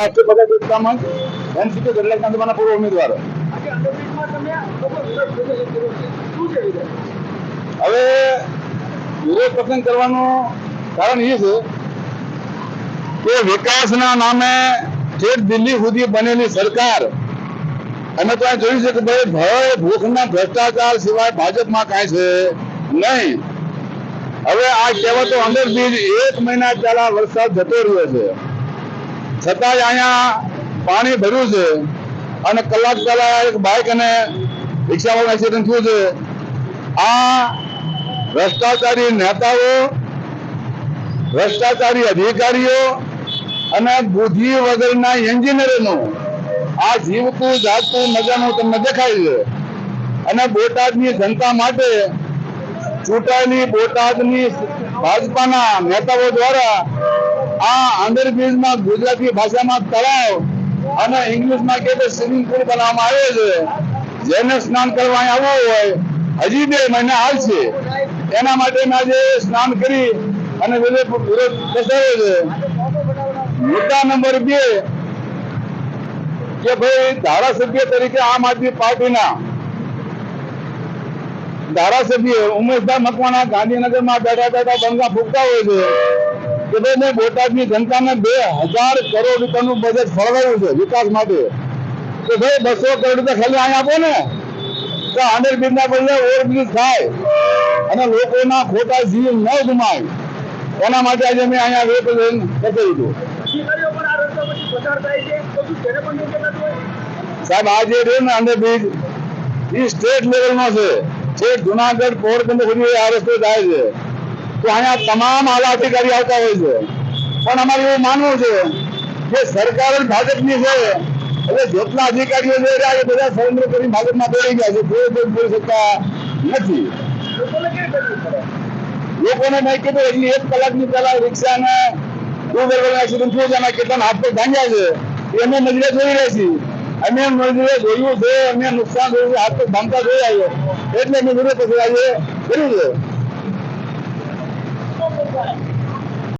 NCP કેટલાક તમારા પૂર્વ ઉમેદવારો હવે વિરોધ પસંદ કરવાનું કારણ એ છે કે વિકાસના નામે ઠેઠ દિલ્હી સુધી બનેલી સરકાર અમે તો આ જોયું છે કે ભાઈ ભય ભૂખના ભ્રષ્ટાચાર સિવાય ભાજપમાં કાંઈ છે નહીં. હવે આ કહેવાતો અંડરબ્રિજ 1 મહિના પહેલા વરસાદ જતો રહ્યો છે છતાંય અહીંયા પાણી ભર્યું છે અને કલાક પહેલા એક બાઇક અને રિક્ષાવાળાનું એક્સિડન્ટ થયું છે. આ ભ્રષ્ટાચારી નેતાઓ, ભ્રષ્ટાચારી અધિકારીઓ અને બુદ્ધિ વગરના એન્જિનિયરોનું આ જીવતું જાગતું નજારું તમને દેખાય છે. અને બોટાદની જનતા માટે ચૂંટાયેલી બોટાદની ભાજપાના નેતાઓ દ્વારા આ અંડરબ્રિજમાં ગુજરાતી ભાષામાં તળાવ અને ઇંગ્લિશમાં કે સ્વિમિંગ પુલ બનાવવામાં આવ્યો છે. જેને સ્નાન કરવા આવવું હોય હજી 2 મહિના હાલશે. એના માટે આજે સ્નાન કરી અને વિરોધ દર્શાવ્યો છે. મુદ્દા નંબર 2 કે ભાઈ ધારાસભ્ય તરીકે આમ આદમી પાર્ટીના ધારાસભ્ય ઉમેશભાઈ મકવાણા ગાંધીનગરમાં બેઠા બંગા ફૂંકતા હોય છે કે ભાઈ મેં બોટાદની જનતાને 2000 કરોડ રૂપિયાનું બજેટ ફળવાયું છે વિકાસ માટે. તો ભાઈ 200 કરોડ રૂપિયા ખાલી અહીં આપો ને તો અંડરબ્રિજના બદલે ઓવરબ્રિજ થાય અને લોકોના ખોટા જીવ ન ગુમાય. એના માટે આજે મેં અહીંયા વેપન કચેરી હતું. સાહેબ આજે રહ્યો ને અંડરબ્રિજ એ સ્ટેટ લેવલનો છે. જુનાગઢ પોરબંદર સુધી આ રસ્તો જાય છે. તો અહીંયા તમામ આલા અધિકારી આવતા હોય છે. પણ અમારે એવું માનવું છે કે સરકાર જ ભાજપની છે એટલે જેટલા અધિકારીઓ છે એ બધા સરેન્ડર કરી ભાજપમાં દોડી ગયા છે. કોઈ બોલી શકતા નથી. લોકોને મેં કીધું એટલી 1 કલાકની પહેલા રિક્ષા અને ટુ વ્હીલર એક્સિડન્ટ થયું છે. એમાં કેટલા હાથ પગ ભાંગ્યા છે અમે નજરે જોઈ રહ્યા છીએ. અમે નજરે જોયું છે, અમે નુકસાન જોયું, હાથ પગ ભાંગતા જોઈ આવ્યો એટલે અમે વિરોધ આજે કર્યું છે.